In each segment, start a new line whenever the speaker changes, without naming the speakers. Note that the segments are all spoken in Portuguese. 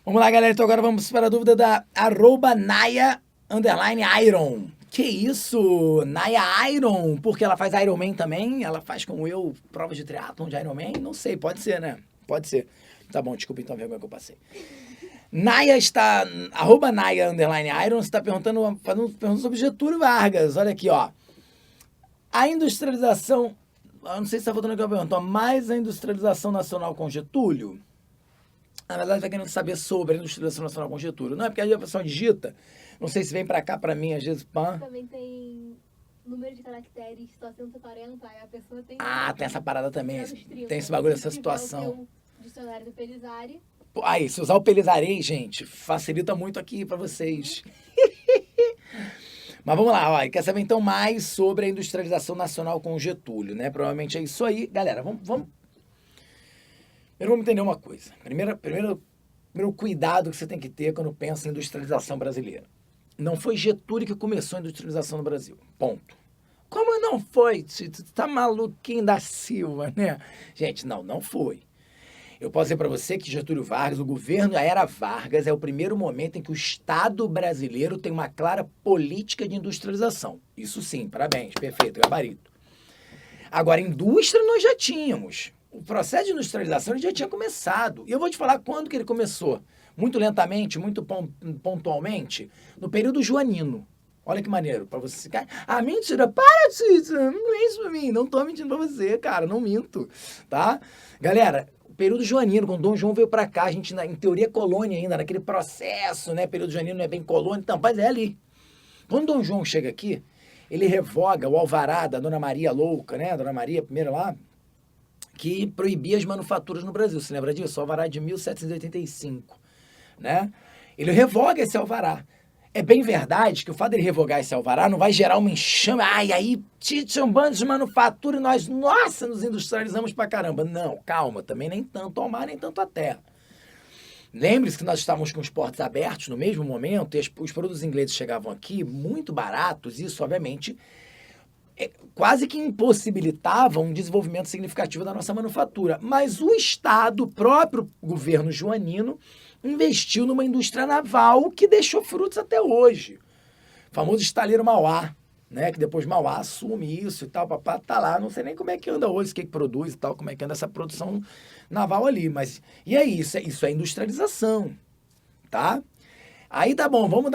Vamos lá, galera. Então agora vamos para a dúvida da @Naya_Iron. Que isso? Naya Iron? Porque ela faz Iron Man também? Ela faz como eu, prova de triatlon de Iron Man? Não sei, pode ser, né? Pode ser. Tá bom, desculpa então a vergonha que eu passei. Naya está, @Naya_Iron está perguntando, fazendo perguntas sobre Getúlio Vargas. Olha aqui, ó. A industrialização, eu não sei se está faltando aqui uma pergunta, mas a industrialização nacional com Getúlio, na verdade está querendo saber sobre a industrialização nacional com Getúlio. Não é porque aí a pessoa digita, não sei se vem para cá para mim, às vezes, pã.
Também tem número de caracteres só 140, aí a pessoa tem...
Ah, tem essa parada também,
menos 30.
tem esse bagulho, essa
Se tiver
situação.
o dicionário do Pelizari.
Pô, aí, se usar o Pelizarei, gente, facilita muito aqui para vocês. Mas vamos lá, ó, quer saber então mais sobre a industrialização nacional com Getúlio, né? Provavelmente é isso aí. Galera, vamos... Primeiro vamos entender uma coisa. Primeiro cuidado que você tem que ter quando pensa em industrialização brasileira. Não foi Getúlio que começou a industrialização no Brasil. Ponto. Como não foi? Você tá maluquinho da Silva, né? Gente, não foi. Eu posso dizer para você que Getúlio Vargas, o governo da era Vargas, é o primeiro momento em que o Estado brasileiro tem uma clara política de industrialização. Isso sim, parabéns, perfeito, gabarito. Agora, indústria nós já tínhamos. O processo de industrialização ele já tinha começado. E eu vou te falar quando que ele começou. Muito lentamente, muito pontualmente, no período joanino. Olha que maneiro, pra você ficar... Ah, mentira, para, Tito, não mente pra mim, não tô mentindo pra você, cara, não minto, tá? Galera, o período joanino, quando Dom João veio pra cá, a gente, em teoria, colônia ainda, naquele processo, né, período joanino não é bem colônia, então, mas é ali. Quando Dom João chega aqui, ele revoga o alvará da Dona Maria Louca, né, Dona Maria primeiro lá, que proibia as manufaturas no Brasil, você lembra disso? O alvará de 1785, né? Ele revoga esse alvará. É bem verdade que o fato dele revogar esse alvará não vai gerar uma enxame. Ai, aí tinha um bando de manufatura e nós, nossa, nos industrializamos pra caramba. Não, calma, também nem tanto ao mar, nem tanto à terra. Lembre-se que nós estávamos com os portos abertos no mesmo momento e os produtos ingleses chegavam aqui muito baratos. Isso, obviamente, quase que impossibilitava um desenvolvimento significativo da nossa manufatura. Mas o Estado, o próprio governo joanino, investiu numa indústria naval que deixou frutos até hoje. O famoso estaleiro Mauá, né? Que depois Mauá assume isso e tal, papá, tá lá. Não sei nem como é que anda hoje, o que produz e tal, como é que anda essa produção naval ali. Mas, e é isso é industrialização, tá? Aí tá bom, vamos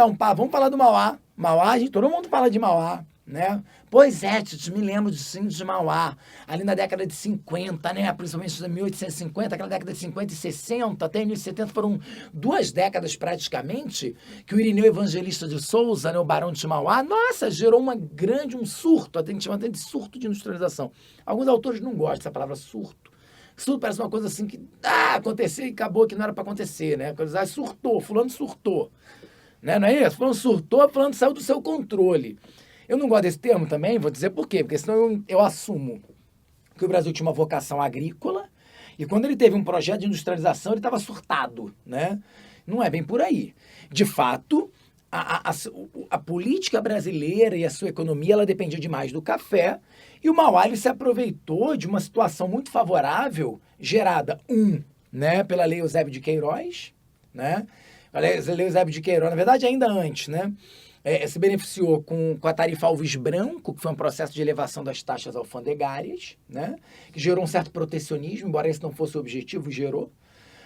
falar do Mauá. Mauá, todo mundo fala de Mauá, né? Pois é, Tito, me lembro de Mauá, ali na década de 50, né? Principalmente em 1850, aquela década de 50 e 60, até 1970, foram 2 décadas praticamente, que o Irineu Evangelista de Souza, né, o Barão de Mauá, nossa, gerou um surto, a gente chama até de surto de industrialização. Alguns autores não gostam dessa palavra surto. Surto parece uma coisa assim que, aconteceu e acabou que não era para acontecer, né? Surtou, fulano surtou. Né? Não é isso? Fulano surtou, fulano saiu do seu controle. Eu não gosto desse termo também, vou dizer por quê. Porque senão eu assumo que o Brasil tinha uma vocação agrícola e quando ele teve um projeto de industrialização, ele estava surtado, né? Não é bem por aí. De fato, a política brasileira e a sua economia, ela dependia demais do café e o Mauá ele se aproveitou de uma situação muito favorável, gerada, né, pela Lei Eusébio de Queiroz, né? A Lei Eusébio de Queiroz, na verdade, ainda antes, né? Se beneficiou com a tarifa Alves Branco, que foi um processo de elevação das taxas alfandegárias, né? Que gerou um certo protecionismo, embora esse não fosse o objetivo, gerou.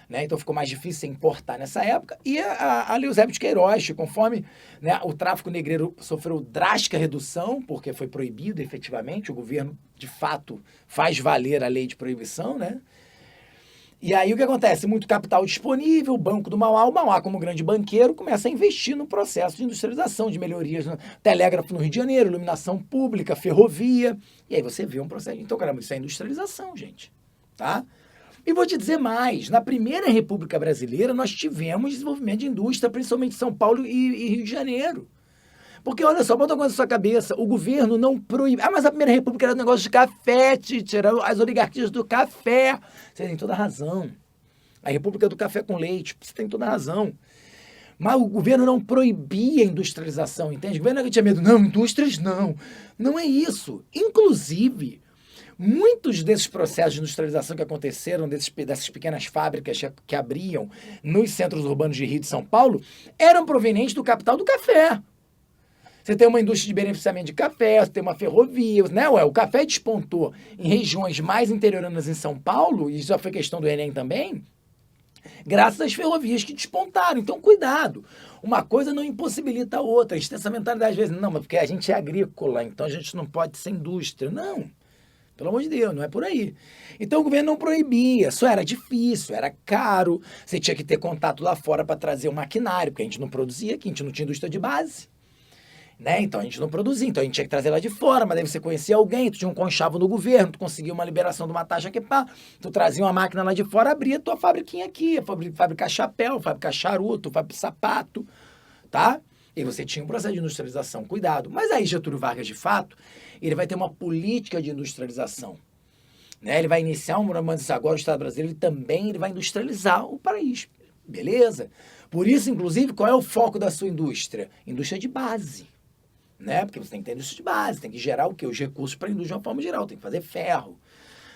Né? Então ficou mais difícil importar nessa época. E a Lei Eusébio de Queiroz, conforme, né, o tráfico negreiro sofreu drástica redução, porque foi proibido efetivamente, o governo, de fato, faz valer a lei de proibição, né? E aí o que acontece? Muito capital disponível, o Banco do Mauá, o Mauá como grande banqueiro começa a investir no processo de industrialização, de melhorias no telégrafo no Rio de Janeiro, iluminação pública, ferrovia, e aí você vê um processo, então caramba, isso é industrialização, gente, tá? E vou te dizer mais, na primeira República Brasileira nós tivemos desenvolvimento de indústria, principalmente em São Paulo e Rio de Janeiro. Porque, olha só, bota uma coisa na sua cabeça, o governo não proíbe... mas a primeira república era um negócio de café, eram as oligarquias do café. Você tem toda a razão. A república do café com leite, você tem toda a razão. Mas o governo não proibia a industrialização, entende? O governo não tinha medo, não, indústrias não. Não é isso. Inclusive, Muitos desses processos de industrialização que aconteceram, dessas pequenas fábricas que abriam nos centros urbanos de Rio e de São Paulo, eram provenientes do capital do café. Você tem uma indústria de beneficiamento de café, você tem uma ferrovia, né? O café despontou em regiões mais interioranas em São Paulo, e isso já foi questão do Enem também, graças às ferrovias que despontaram. Então, cuidado. Uma coisa não impossibilita a outra. A gente tem essa mentalidade, às vezes, não, mas porque a gente é agrícola, então a gente não pode ser indústria. Não. Pelo amor de Deus, não é por aí. Então o governo não proibia, só era difícil, era caro, você tinha que ter contato lá fora para trazer o maquinário, porque a gente não produzia aqui, a gente não tinha indústria de base. Né? Então a gente não produzia, então a gente tinha que trazer lá de fora, mas daí você conhecia alguém, tu tinha um conchavo no governo, tu conseguia uma liberação de uma taxa que pá, tu trazia uma máquina lá de fora, abria tua fabriquinha aqui, fabricar chapéu, fabricar charuto, fabricar sapato, tá? E você tinha um processo de industrialização, cuidado. Mas aí Getúlio Vargas, de fato, ele vai ter uma política de industrialização. Né? Ele vai iniciar mas agora o Estado brasileiro ele vai industrializar o país. Beleza? Por isso, inclusive, qual é o foco da sua indústria? Indústria de base. Né? Porque você tem que ter indústria de base, tem que gerar o quê? Os recursos para a indústria de uma forma geral, tem que fazer ferro.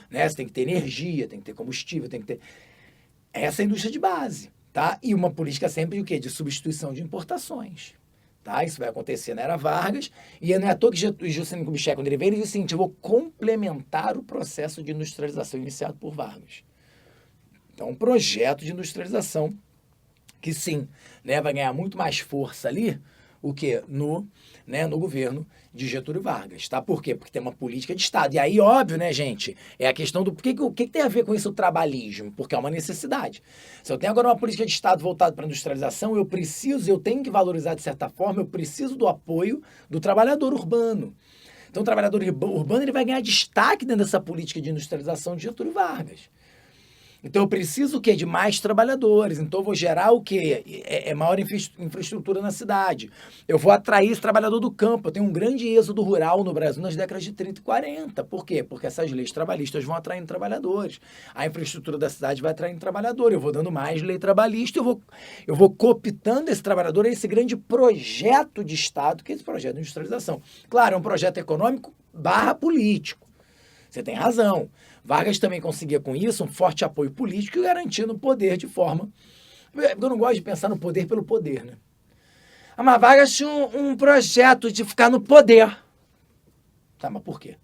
Né? Você tem que ter energia, tem que ter combustível, tem que ter... Essa é a indústria de base. Tá? E uma política sempre o quê? De substituição de importações. Tá? Isso vai acontecer na era Vargas, e não é à toa que Juscelino Kubitschek, quando ele veio, ele disse o seguinte: eu vou complementar o processo de industrialização iniciado por Vargas. Então, um projeto de industrialização que sim, né, vai ganhar muito mais força ali, o quê? No governo de Getúlio Vargas, tá? Por quê? Porque tem uma política de Estado. E aí, óbvio, né, gente, é a questão do... O que tem a ver com isso o trabalhismo? Porque é uma necessidade. Se eu tenho agora uma política de Estado voltada para a industrialização, eu tenho que valorizar de certa forma, eu preciso do apoio do trabalhador urbano. Então, o trabalhador urbano ele vai ganhar destaque dentro dessa política de industrialização de Getúlio Vargas. Então, eu preciso o quê? De mais trabalhadores. Então, eu vou gerar o quê? Maior infraestrutura na cidade. Eu vou atrair esse trabalhador do campo. Eu tenho um grande êxodo rural no Brasil nas décadas de 30 e 40. Por quê? Porque essas leis trabalhistas vão atraindo trabalhadores. A infraestrutura da cidade vai atraindo trabalhador. Eu vou dando mais lei trabalhista, eu vou cooptando esse trabalhador a esse grande projeto de Estado, que é esse projeto de industrialização. Claro, é um projeto econômico / político. Você tem razão. Vargas também conseguia com isso um forte apoio político e garantindo o poder de forma... Eu não gosto de pensar no poder pelo poder, né? Mas Vargas tinha um projeto de ficar no poder. Tá, mas por quê?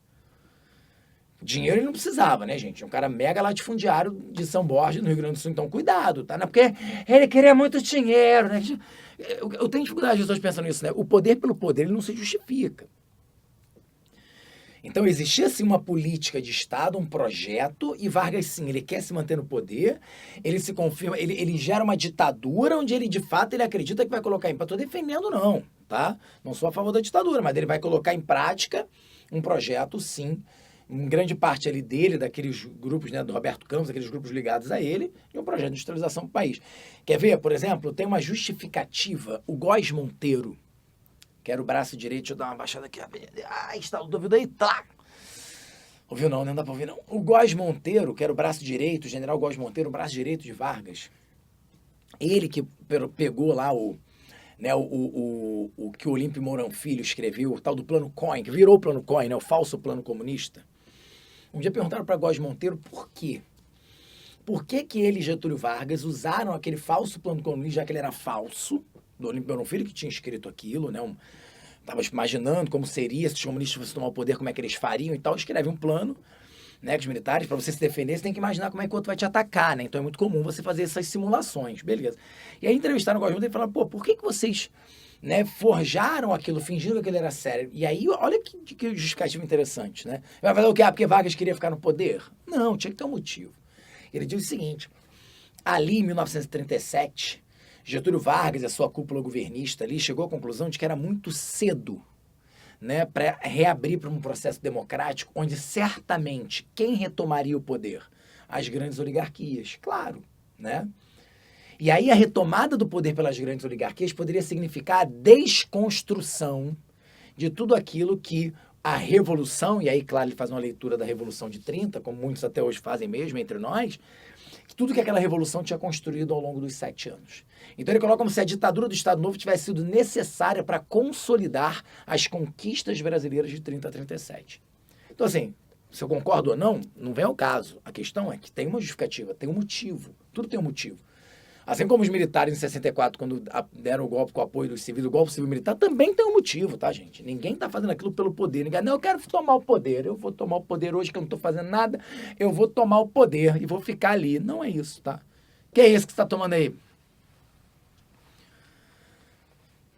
Dinheiro ele não precisava, né, gente? Um cara mega latifundiário de São Borja, no Rio Grande do Sul, então cuidado, tá? Não, porque ele queria muito dinheiro, né? Eu tenho dificuldade de pessoas pensando nisso, né? O poder pelo poder, ele não se justifica. Então, existia, sim, uma política de Estado, um projeto, e Vargas, sim, ele quer se manter no poder, ele se confirma, ele gera uma ditadura onde ele, de fato, ele acredita que vai colocar em prática. Estou defendendo, não, tá? Não sou a favor da ditadura, mas ele vai colocar em prática um projeto, sim, em grande parte ali dele, daqueles grupos, né, do Roberto Campos, aqueles grupos ligados a ele, e um projeto de industrialização do país. Quer ver, por exemplo, tem uma justificativa, o Góes Monteiro, que era o braço direito, deixa eu dar uma baixada aqui. Estalo do ouvido aí, tá. Ouviu não, não dá pra ouvir não. O Góes Monteiro, que era o braço direito, o general Góes Monteiro, o braço direito de Vargas. Ele que pegou lá o que o Olímpio Mourão Filho escreveu, o tal do Plano Cohen, que virou o Plano Cohen, né, o falso plano comunista. Um dia perguntaram para Góes Monteiro por quê. Por que ele e Getúlio Vargas usaram aquele falso plano comunista, já que ele era falso, do Olímpio Mourão Filho, que tinha escrito aquilo, né? Estava imaginando como seria se os comunistas fossem tomar o poder, como é que eles fariam e tal. Escreve um plano, né, que os militares, para você se defender, você tem que imaginar como é que o outro vai te atacar, né? Então é muito comum você fazer essas simulações, beleza. E aí entrevistaram o Góes Monteiro e falaram, pô, por que vocês, né, forjaram aquilo, fingindo que aquilo era sério? E aí, olha que justificativa interessante, né? Vai fazer o quê? Ah, porque Vargas queria ficar no poder? Não, tinha que ter um motivo. Ele diz o seguinte, ali em 1937... Getúlio Vargas e a sua cúpula governista ali chegou à conclusão de que era muito cedo, né, para reabrir para um processo democrático onde certamente quem retomaria o poder? As grandes oligarquias, claro, né? E aí a retomada do poder pelas grandes oligarquias poderia significar a desconstrução de tudo aquilo que a Revolução, e aí, claro, ele faz uma leitura da Revolução de 30, como muitos até hoje fazem mesmo entre nós, tudo que aquela Revolução tinha construído ao longo dos 7 anos. Então ele coloca como se a ditadura do Estado Novo tivesse sido necessária para consolidar as conquistas brasileiras de 30 a 37. Então, assim, Se eu concordo ou não, não vem ao caso. A questão é que tem uma justificativa, tem um motivo. Tudo tem um motivo. Assim como os militares em 64, quando deram o golpe com o apoio dos civis, o golpe civil militar, também tem um motivo, tá, gente? Ninguém tá fazendo aquilo pelo poder. Ninguém, não, eu quero tomar o poder. Eu vou tomar o poder hoje que eu não tô fazendo nada. Eu vou tomar o poder e vou ficar ali. Não é isso, tá? Que é isso que você tá tomando aí?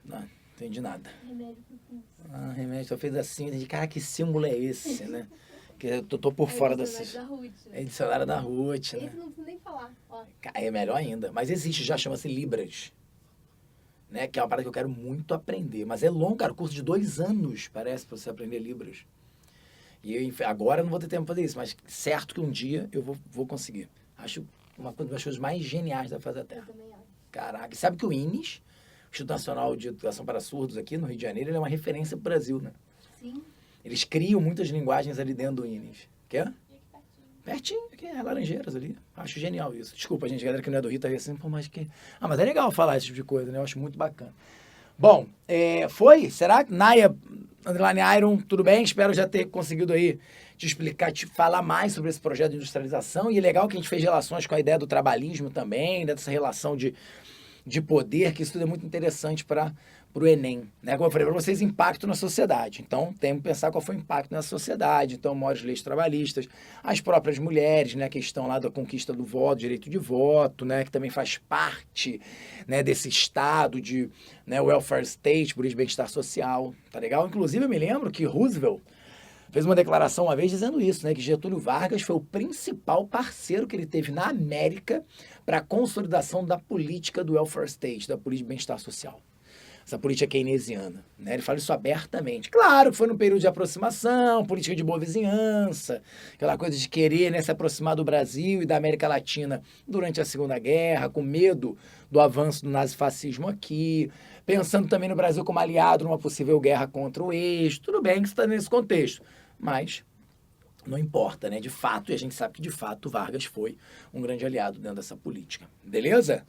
Não entendi nada.
Remédio pro pulso.
Remédio, só fez assim. Entendi, cara, que símbolo é esse, né? Que eu tô por fora desse... É dicionário da Ruth, né?
Esse não precisa nem falar, ó.
É melhor ainda. Mas existe, já chama-se Libras. Né? Que é uma parada que eu quero muito aprender. Mas é longo, cara. Curso de 2 anos, parece, pra você aprender Libras. E agora eu não vou ter tempo pra fazer isso. Mas certo que um dia eu vou conseguir. Acho uma das coisas mais geniais da face da
Eu
Terra.
também acho.
Caraca. E sabe que o INES, Instituto Nacional de Educação para Surdos aqui no Rio de Janeiro, ele é uma referência pro Brasil, né?
Sim.
Eles criam muitas linguagens ali dentro do INES. Quer? Pertinho, aqui, é Laranjeiras ali. Acho genial isso. Desculpa, gente, a galera que não é do Rio tá aí assim, pô, mas que... mas é legal falar esse tipo de coisa, né? Eu acho muito bacana. Bom, foi? Será que Naya, underline Iron, tudo bem? Espero já ter conseguido aí te explicar, te falar mais sobre esse projeto de industrialização. E é legal que a gente fez relações com a ideia do trabalhismo também, dessa relação de poder, que isso tudo é muito interessante para o Enem. Né? Como eu falei para vocês, impacto na sociedade. Então, temos que pensar qual foi o impacto na sociedade. Então, maiores leis trabalhistas, as próprias mulheres, né, a questão lá da conquista do voto, direito de voto, né, que também faz parte, né, desse estado de, né, welfare state, por isso bem-estar social. Tá legal? Inclusive, eu me lembro que Roosevelt fez uma declaração uma vez dizendo isso, né, que Getúlio Vargas foi o principal parceiro que ele teve na América para a consolidação da política do welfare state, da política de bem-estar social. Essa política keynesiana, né? Ele fala isso abertamente. Claro que foi num período de aproximação, política de boa vizinhança, aquela coisa de querer, né, se aproximar do Brasil e da América Latina durante a Segunda Guerra, com medo do avanço do nazifascismo aqui, pensando também no Brasil como aliado numa possível guerra contra o eixo. Tudo bem que está nesse contexto, mas não importa, né? De fato, e a gente sabe que de fato Vargas foi um grande aliado dentro dessa política. Beleza?